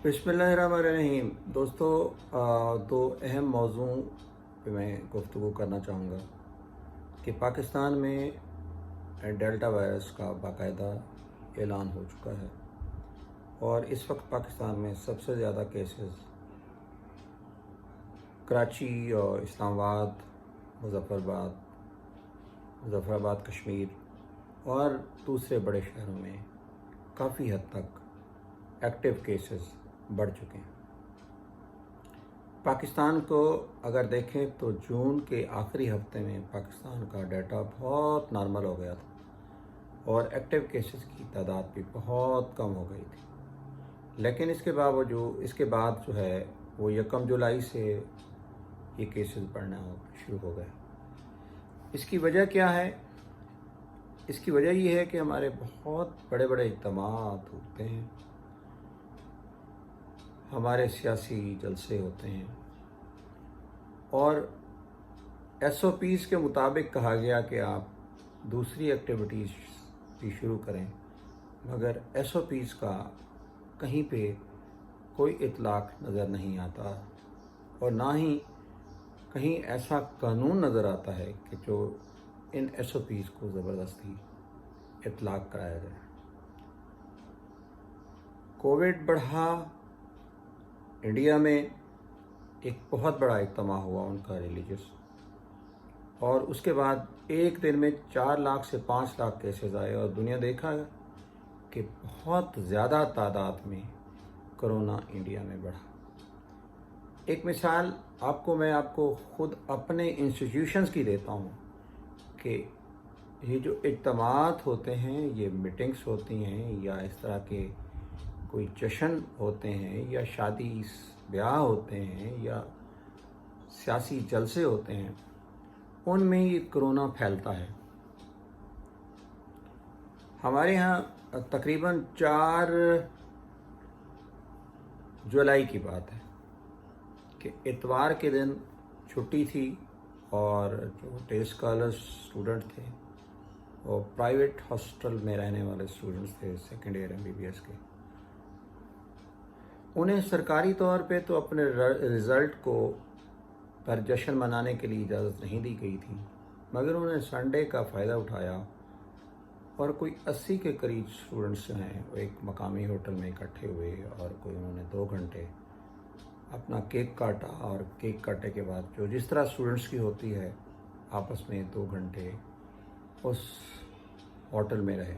बिस्मिल्लाहिर्रहमानिर्रहीम। दोस्तों, दो अहम मौज़ू पे मैं गुफ्तगू करना चाहूँगा कि पाकिस्तान में डेल्टा वायरस का बाकायदा ऐलान हो चुका है और इस वक्त पाकिस्तान में सबसे ज़्यादा केसेस कराची और इस्लामाबाद, मुज़फ़्फ़राबाद कश्मीर और दूसरे बड़े शहरों में काफ़ी हद तक एक्टिव केसेस बढ़ चुके हैं। पाकिस्तान को अगर देखें तो जून के आखिरी हफ्ते में पाकिस्तान का डाटा बहुत नॉर्मल हो गया था और एक्टिव केसेस की तादाद भी बहुत कम हो गई थी। लेकिन इसके बाद जो है वो 1 जुलाई से ये केसेस बढ़ना शुरू हो गए। इसकी वजह क्या है? इसकी वजह ये है कि हमारे बहुत बड़े बड़े इज्तिमात होते हैं, हमारे सियासी जलसे होते हैं और SOPs के मुताबिक कहा गया कि आप दूसरी एक्टिविटीज़ भी शुरू करें, मगर SOPs का कहीं पे कोई इतलाक नज़र नहीं आता और ना ही कहीं ऐसा कानून नज़र आता है कि जो इन SOPs को ज़बरदस्ती इतलाक कराया जाए। कोविड बढ़ा, इंडिया में एक बहुत बड़ा इज्तिमा हुआ उनका रिलीजियस, और उसके बाद एक दिन में 4 लाख से 5 लाख केसेस आए और दुनिया देखा कि बहुत ज़्यादा तादाद में कोरोना इंडिया में बढ़ा। एक मिसाल मैं आपको खुद अपने इंस्टीट्यूशंस की देता हूँ कि ये जो इज्तिमात होते हैं, ये मीटिंग्स होती हैं या इस तरह के कोई जश्न होते हैं या शादी ब्याह होते हैं या सियासी जलसे होते हैं, उनमें ये कोरोना फैलता है। हमारे यहाँ तकरीबन 4 जुलाई की बात है कि इतवार के दिन छुट्टी थी और जो डे स्कॉलर्स स्टूडेंट थे और प्राइवेट हॉस्टल में रहने वाले स्टूडेंट्स थे सेकेंड ईयर MBBS के, उन्हें सरकारी तौर पे तो अपने रिज़ल्ट को पर जश्न मनाने के लिए इजाज़त नहीं दी गई थी, मगर उन्होंने संडे का फ़ायदा उठाया और कोई 80 के करीब स्टूडेंट्स जो हैं वो एक मकामी होटल में इकट्ठे हुए और कोई उन्होंने 2 घंटे अपना केक काटा और केक काटने के बाद जो जिस तरह स्टूडेंट्स की होती है आपस में 2 घंटे उस होटल में रहे।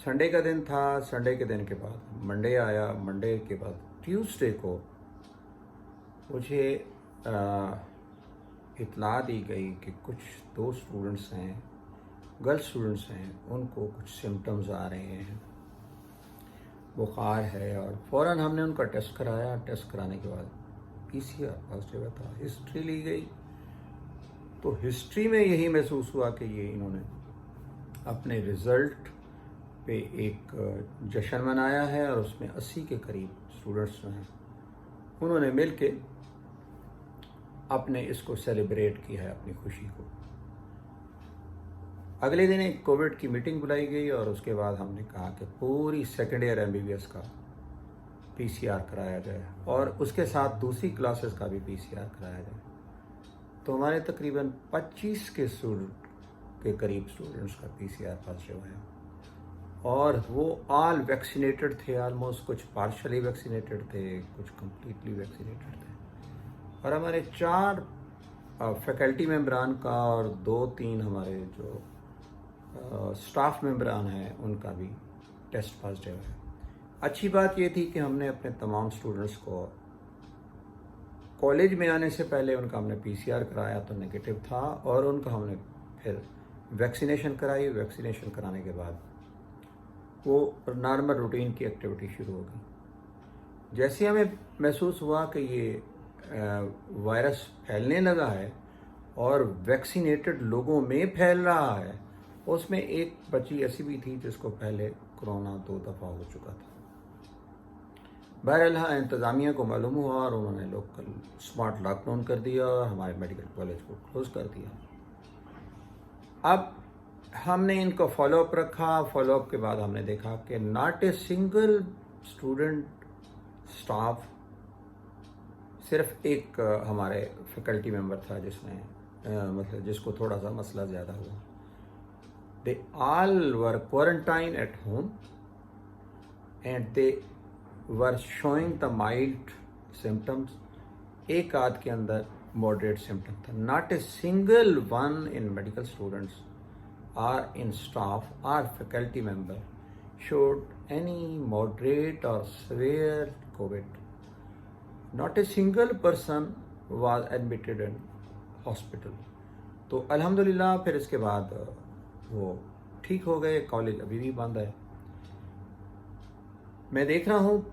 संडे का दिन था, संडे के दिन के बाद मंडे आया, मंडे के बाद ट्यूसडे को मुझे इत्तला दी गई कि कुछ 2 स्टूडेंट्स हैं, गर्ल्स स्टूडेंट्स हैं, उनको कुछ सिम्टम्स आ रहे हैं, बुखार है, और फ़ौरन हमने उनका टेस्ट कराया। टेस्ट कराने के बाद PCR पॉजिटिव था। हिस्ट्री ली गई तो हिस्ट्री में यही महसूस हुआ कि ये इन्होंने अपने रिज़ल्ट पे एक जश्न मनाया है और उसमें 80 के करीब स्टूडेंट्स जो हैं उन्होंने मिल के अपने इसको सेलिब्रेट किया है, अपनी खुशी को। अगले दिन एक कोविड की मीटिंग बुलाई गई और उसके बाद हमने कहा कि पूरी सेकेंड ईयर MBBS का PCR कराया जाए और उसके साथ दूसरी क्लासेस का भी PCR कराया जाए। तो हमारे तकरीबन 25 के करीब स्टूडेंट्स का PCR पॉजिटिव आया और वो ऑल वैक्सीनेटेड थे, ऑलमोस्ट कुछ पार्शली वैक्सीनेटेड थे, कुछ कम्प्लीटली वैक्सीनेटेड थे। और हमारे 4 फैकल्टी मेंबरान का और 2-3 हमारे जो स्टाफ मेंबरान हैं उनका भी टेस्ट पॉजिटिव है। अच्छी बात ये थी कि हमने अपने तमाम स्टूडेंट्स को कॉलेज में आने से पहले उनका हमने PCR कराया तो नेगेटिव था और उनका हमने फिर वैक्सीनेशन कराई। वैक्सीनेशन कराने के बाद वो नॉर्मल रूटीन की एक्टिविटी शुरू हो गई। जैसे हमें महसूस हुआ कि ये वायरस फैलने लगा है और वैक्सीनेटेड लोगों में फैल रहा है, उसमें एक बच्ची ऐसी भी थी जिसको पहले कोरोना 2 दफ़ा हो चुका था। बहरहाल इंतज़ामिया को मालूम हुआ और उन्होंने लोकल स्मार्ट लॉकडाउन कर दिया और हमारे मेडिकल कॉलेज को क्लोज कर दिया। अब हमने इनको फॉलोअप रखा। फॉलोअप के बाद हमने देखा कि not a single student staff, सिर्फ एक हमारे फैकल्टी मेंबर था जिसने मतलब जिसको थोड़ा सा मसला ज़्यादा हुआ. They all were quarantine at home and they were showing the mild symptoms. एक आध के अंदर मॉडरेट सिम्टम था. Not a single one in medical students or in staff or faculty member showed any moderate or severe COVID. Not a single person was admitted in hospital. तो अल्हम्दुलिल्लाह फिर इसके बाद वो ठीक हो गए. कॉलेज अभी भी बंद है. मैं देख रहा हूँ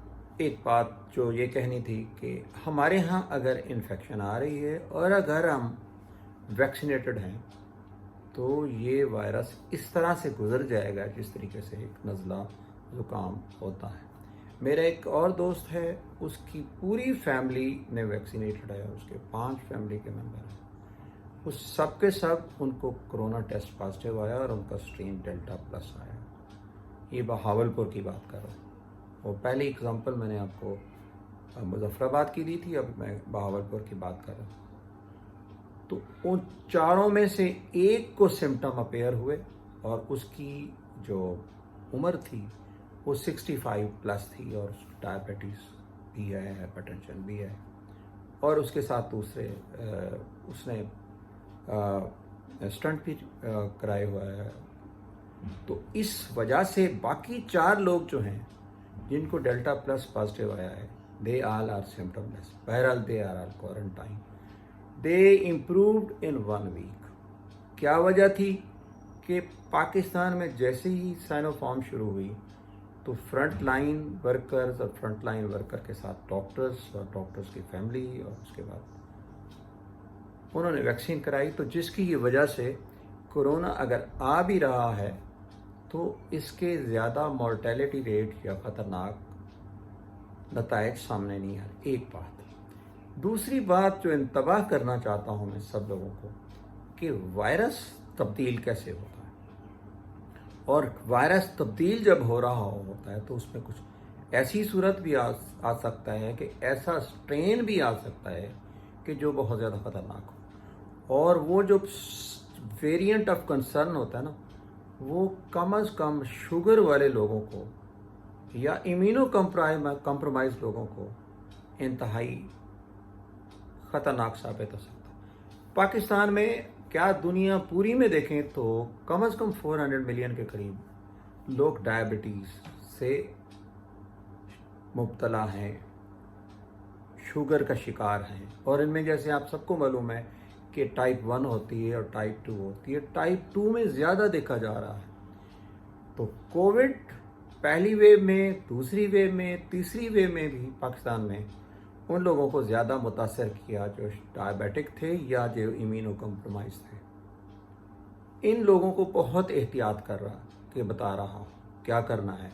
एक बात जो ये कहनी थी कि हमारे यहाँ अगर इन्फेक्शन आ रही है और अगर हम वैक्सीनेटेड हैं तो ये वायरस इस तरह से गुजर जाएगा जिस तरीके से एक नज़ला ज़ुकाम होता है. मेरा एक और दोस्त है, उसकी पूरी फैमिली ने वैक्सीनेटेड है, उसके 5 फैमिली के मेंबर हैं. उस सब के सब उनको कोरोना टेस्ट पॉजिटिव आया और उनका स्ट्रेन डेल्टा प्लस आया. ये बहावलपुर की बात कर रहा हूँ. वो पहली एग्जांपल मैंने आपको मुजफ्फराबाद की दी थी, अब मैं बहावलपुर की बात कर रहा हूँ. तो उन चारों में से एक को सिम्टम अपेयर हुए और उसकी जो उम्र थी वो 65 प्लस थी और डायबिटीज़ भी है, हाइपरटेंशन भी है और उसके साथ दूसरे उसने स्टंट भी कराए हुआ है. तो इस वजह से बाकी 4 लोग जो हैं जिनको डेल्टा प्लस पॉजिटिव आया है, दे ऑल आर सिम्टमलेस. बहरहाल they are all quarantine. They improved in 1 week. क्या वजह थी कि पाकिस्तान में जैसे ही साइनोफार्म शुरू हुई तो फ्रंट लाइन वर्कर्स और फ्रंट लाइन वर्कर के साथ डॉक्टर्स और डॉक्टर्स की फैमिली और उसके बाद उन्होंने वैक्सीन कराई. तो जिसकी वजह से कोरोना अगर आ भी रहा है तो इसके ज़्यादा मॉर्टेलिटी रेट या ख़तरनाक नताइज सामने नहीं आ रहे. एक बात. दूसरी बात जो इंतबाह करना चाहता हूँ मैं सब लोगों को कि वायरस तब्दील कैसे होता है और वायरस तब्दील जब हो रहा होता है तो उसमें कुछ ऐसी सूरत भी आ सकता है कि ऐसा स्ट्रेन भी आ सकता है कि जो बहुत ज़्यादा ख़तरनाक हो. और वो जो वेरिएंट ऑफ कंसर्न होता है ना, वो कम अज़ कम शुगर वाले लोगों को या इम्यूनो कम्प्रोमाइज लोगों को इंतहाई ख़तरनाक साबित हो सकता है. पाकिस्तान में क्या दुनिया पूरी में देखें तो कम से कम 400 मिलियन के करीब लोग डायबिटीज़ से मुब्तला हैं, शुगर का शिकार हैं. और इनमें जैसे आप सबको मालूम है कि टाइप 1 होती है और टाइप 2 होती है. टाइप 2 में ज़्यादा देखा जा रहा है. तो कोविड पहली वेव में, दूसरी वेव में, तीसरी वेव में भी पाकिस्तान में उन लोगों को ज़्यादा मुतासर किया जो डायबिटिक थे या जो इम्यूनो कम्प्रोमाइज थे. इन लोगों को बहुत एहतियात कर रहा कि बता रहा क्या करना है.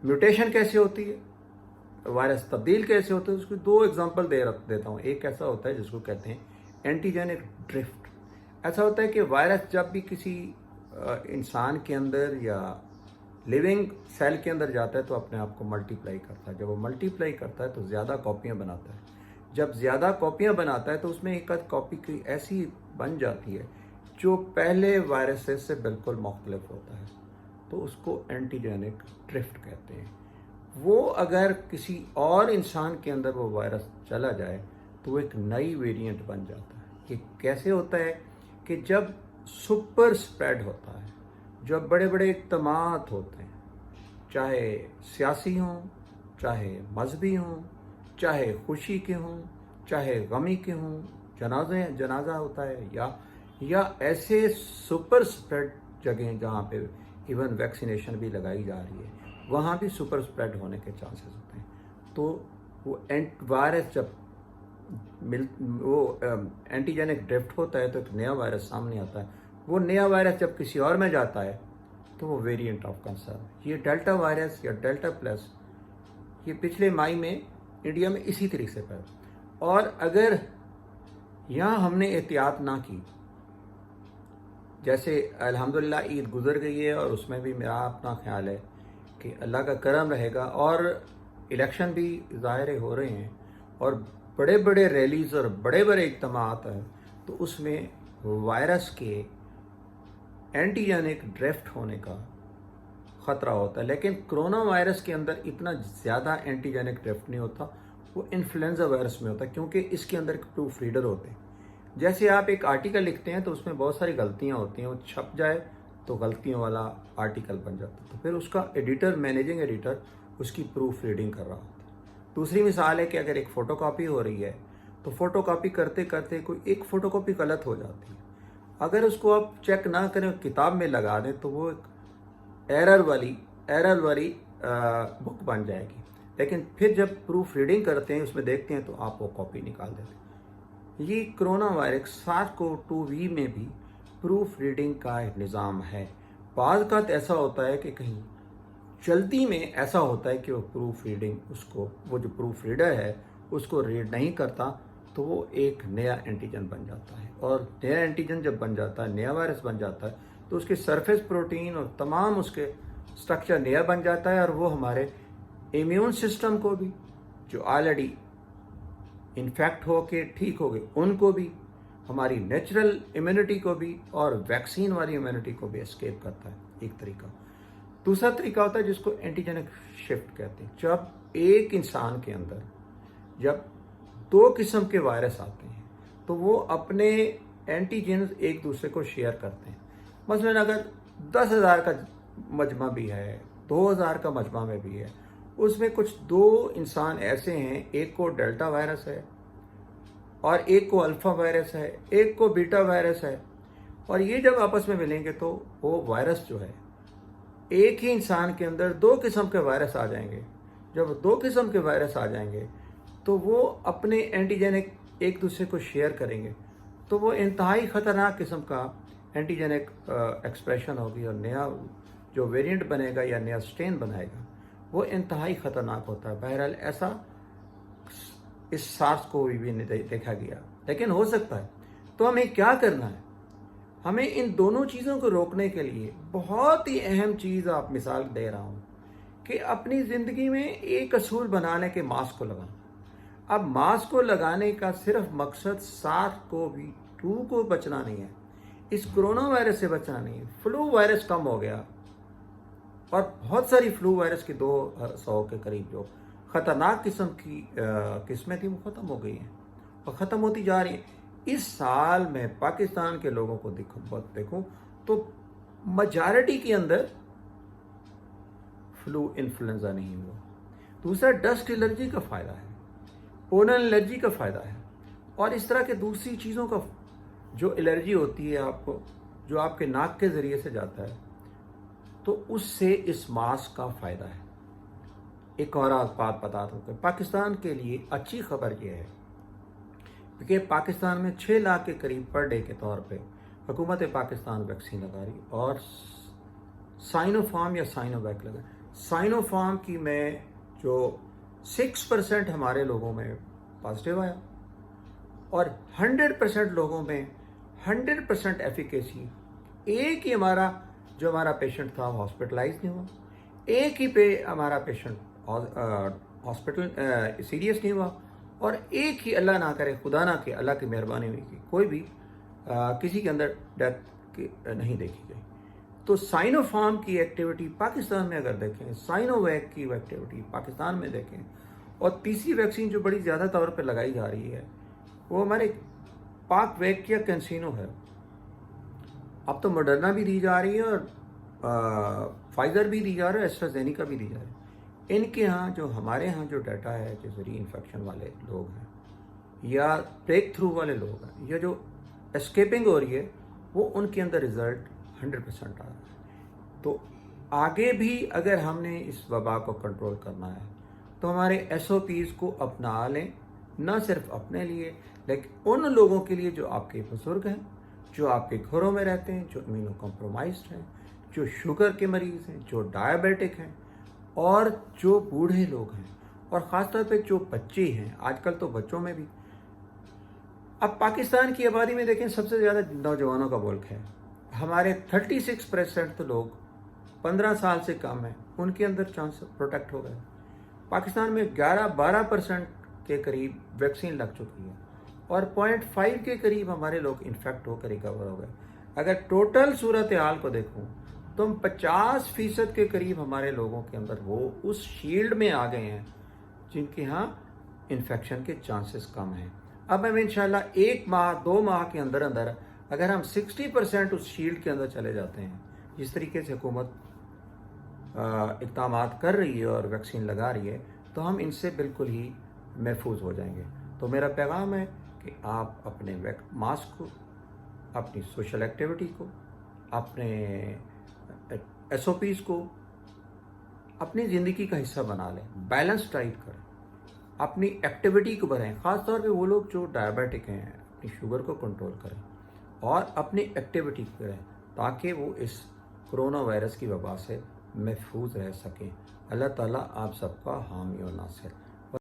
म्यूटेशन कैसे होती है, वायरस तब्दील कैसे होता है, उसकी 2 एग्जांपल देता हूँ. एक ऐसा होता है जिसको कहते हैं एंटीजेनिक ड्रिफ्ट. ऐसा होता है कि वायरस जब भी किसी इंसान के अंदर या लिविंग सेल के अंदर जाता है तो अपने आप को मल्टीप्लाई करता है. जब वो मल्टीप्लाई करता है तो ज़्यादा कॉपियाँ बनाता है. जब ज़्यादा कॉपियाँ बनाता है तो उसमें एक आध कॉपी की ऐसी बन जाती है जो पहले वायरसेस से बिल्कुल मुख्तलिफ होता है. तो उसको एंटीजेनिक ड्रिफ्ट कहते हैं. वो अगर किसी और इंसान के अंदर वो वायरस चला जाए तो वो एक नई वेरिएंट बन जाता है. ये कैसे होता है कि जब सुपर स्प्रेड होता है, जब बड़े बड़े इज्तिमात होते हैं, चाहे सियासी हों, चाहे मजहबी हों, चाहे खुशी के हों, चाहे गमी के हों, जनाजा होता है या ऐसे सुपर स्प्रेड जगह जहाँ पे इवन वैक्सीनेशन भी लगाई जा रही है, वहाँ भी सुपर स्प्रेड होने के चांसेस होते हैं. तो वो वायरस जब एंटीजेनिक ड्रिफ्ट होता है तो एक नया वायरस सामने आता है. वो नया वायरस जब किसी और में जाता है तो वो वेरिएंट ऑफ कंसर्न. ये डेल्टा वायरस या डेल्टा प्लस ये पिछले मई में इंडिया में इसी तरीके से पैदा. और अगर यहाँ हमने एहतियात ना की, जैसे अल्हम्दुलिल्लाह ईद गुजर गई है और उसमें भी मेरा अपना ख्याल है कि अल्लाह का करम रहेगा और इलेक्शन भी ज़ाहिर हो रहे हैं और बड़े बड़े रैलीज और बड़े बड़े इज्तिमात हैं, तो उसमें वायरस के एंटीजेनिक ड्रिफ्ट होने का ख़तरा होता है। लेकिन कोरोना वायरस के अंदर इतना ज़्यादा एंटीजेनिक ड्रिफ्ट नहीं होता, वो इन्फ्लुएंजा वायरस में होता है, क्योंकि इसके अंदर प्रूफ रीडर होते हैं। जैसे आप एक आर्टिकल लिखते हैं तो उसमें बहुत सारी गलतियां होती हैं, वो छप जाए तो गलतियों वाला आर्टिकल बन जाता है, तो फिर उसका एडिटर, मैनेजिंग एडिटर उसकी प्रूफ रीडिंग कर रहा होता है। दूसरी मिसाल है कि अगर एक फ़ोटोकॉपी हो रही है तो फ़ोटोकॉपी करते करते कोई एक फ़ोटोकॉपी गलत हो जाती है, अगर उसको आप चेक ना करें, किताब में लगा दें, तो वो एक एरर वाली बुक बन जाएगी। लेकिन फिर जब प्रूफ रीडिंग करते हैं, उसमें देखते हैं, तो आप वो कॉपी निकाल देते हैं। ये कोरोना वायरस SARS-CoV-2 में भी प्रूफ रीडिंग का एक निज़ाम है। बाज़ का ऐसा होता है कि कहीं जल्दी में ऐसा होता है कि वो प्रूफ रीडिंग वो जो प्रूफ रीडर है उसको रीड नहीं करता, तो वो एक नया एंटीजन बन जाता है। और नया एंटीजन जब बन जाता है, नया वायरस बन जाता है, तो उसके सरफेस प्रोटीन और तमाम उसके स्ट्रक्चर नया बन जाता है, और वो हमारे इम्यून सिस्टम को भी, जो ऑलरेडी इन्फेक्ट हो के ठीक हो गए, उनको भी, हमारी नेचुरल इम्यूनिटी को भी, और वैक्सीन वाली इम्यूनिटी को भी एस्केप करता है, एक तरीका। दूसरा तरीका होता है जिसको एंटीजेनिक शिफ्ट कहते हैं। जब एक इंसान के अंदर जब 2 किस्म के वायरस आते हैं, तो वो अपने एंटीजेन एक दूसरे को शेयर करते हैं। मसलन अगर 10,000 का मजमा भी है, 2,000 का मजमा में भी है, उसमें कुछ 2 इंसान ऐसे हैं, एक को डेल्टा वायरस है और एक को अल्फा वायरस है, एक को बीटा वायरस है, और ये जब आपस में मिलेंगे तो वो वायरस जो है, एक ही इंसान के अंदर 2 किस्म के वायरस आ जाएंगे। जब 2 किस्म के वायरस आ जाएंगे तो वो अपने एंटीजेनिक एक दूसरे को शेयर करेंगे, तो वो इंतहाई ख़तरनाक किस्म का एंटीजेनिक एक्सप्रेशन होगी, और नया जो वेरिएंट बनेगा या नया स्ट्रेन बनाएगा, वो इंतहाई ख़तरनाक होता है। बहरहाल ऐसा इस SARS-CoV-2 में देखा गया, लेकिन हो सकता है। तो हमें क्या करना है? हमें इन दोनों चीज़ों को रोकने के लिए बहुत ही अहम चीज़ आप मिसाल दे रहा हूँ कि अपनी ज़िंदगी में एक असूल बना लें कि मास्क को लगाना। अब मास्क को लगाने का सिर्फ मकसद SARS-CoV-2 को बचना नहीं है, इस कोरोना वायरस से बचना नहीं है। फ्लू वायरस कम हो गया, और बहुत सारी फ्लू वायरस की 200 के करीब जो ख़तरनाक किस्म की किस्में थी, वो ख़त्म हो गई हैं और ख़त्म होती जा रही हैं। इस साल में पाकिस्तान के लोगों को देखूं तो मेजॉरिटी के अंदर फ्लू इन्फ्लुएंजा नहीं हुआ। दूसरा, डस्ट एलर्जी का फ़ायदा है, पोलन एलर्जी का फ़ायदा है, और इस तरह के दूसरी चीज़ों का जो एलर्जी होती है आपको, जो आपके नाक के ज़रिए से जाता है, तो उससे इस मास्क का फ़ायदा है। एक और बात बता दूं कि पाकिस्तान के लिए अच्छी खबर यह है कि पाकिस्तान में 6 लाख के करीब पर डे के तौर पे हुकूमत पाकिस्तान वैक्सीन लगा रही, और साइनोफार्म या साइनोवैक लगा। साइनोफार्म की में जो 6% हमारे लोगों में पॉजिटिव आया, और 100% लोगों में 100% एफिकेसी। एक ही हमारा पेशेंट था हॉस्पिटलाइज नहीं हुआ, एक ही पे हमारा पेशेंट हॉस्पिटल सीरियस नहीं हुआ, और एक ही, अल्लाह ना करे, खुदा ना, के अल्लाह की मेहरबानी हुई कि कोई भी किसी के अंदर डेथ नहीं देखी गई। तो साइनोफार्म की एक्टिविटी पाकिस्तान में अगर देखें, साइनोवैक की एक्टिविटी पाकिस्तान में देखें, और तीसरी वैक्सीन जो बड़ी ज़्यादा तौर पर लगाई जा रही है वो हमारे पाक वैक या कैंसिनो है। अब तो मॉडर्ना भी दी जा रही है, और फाइज़र भी दी जा रहा है, एस्ट्राजेनिका भी दी जा रही है। इनके यहाँ जो, हमारे यहाँ जो डाटा है, जैसे री इन्फेक्शन वाले लोग हैं या ब्रेक थ्रू वाले लोग हैं, या जो एस्केपिंग हो रही है, वो उनके अंदर रिज़ल्ट 100% आ रहा है। तो आगे भी अगर हमने इस वबा को कंट्रोल करना है तो हमारे SOPs को अपना लें, न सिर्फ अपने लिए लेकिन उन लोगों के लिए जो आपके बुजुर्ग हैं, जो आपके घरों में रहते हैं, जो इम्यूनो कॉम्प्रोमाइज्ड हैं, जो शुगर के मरीज़ हैं, जो डायबिटिक हैं, और जो बूढ़े लोग हैं, और ख़ासतौर पे जो बच्चे हैं। आजकल तो बच्चों में भी, अब पाकिस्तान की आबादी में देखें, सबसे ज़्यादा नौजवानों का मुल्क है। हमारे 36% तो लोग 15 साल से कम हैं, उनके अंदर चांस प्रोटेक्ट हो गए। پاکستان میں 11-12% کے قریب ویکسین لگ چکی ہے اور 0.5 کے قریب ہمارے لوگ انفیکٹ ہو کر ریکور ہو گئے. اگر ٹوٹل صورتحال کو دیکھوں تو ہم 50% کے قریب ہمارے لوگوں کے اندر وہ اس شیلڈ میں آ گئے ہیں جن کے ہاں انفیکشن کے چانسز کم ہیں. اب ہم انشاءاللہ 1 ماہ 2 ماہ کے اندر اگر ہم 60% اس شیلڈ کے اندر چلے جاتے ہیں جس طریقے سے حکومت اقدامات کر رہی ہے اور ویکسین لگا رہی ہے تو ہم ان سے بالکل ہی محفوظ ہو جائیں گے. تو میرا پیغام ہے کہ آپ اپنے ماسک کو، اپنی سوشل ایکٹیویٹی کو، اپنے SOPs کو اپنی زندگی کا حصہ بنا لیں، بیلنس ڈائٹ کریں، اپنی ایکٹیویٹی کو بڑھائیں. خاص طور پہ وہ لوگ جو ڈائبیٹک ہیں اپنی شوگر کو کنٹرول کریں اور اپنی ایکٹیویٹی کریں تاکہ وہ اس کرونا وائرس کی وبا سے محفوظ رہ سکیں. اللہ تعالیٰ آپ سب کا حامی و ناصر.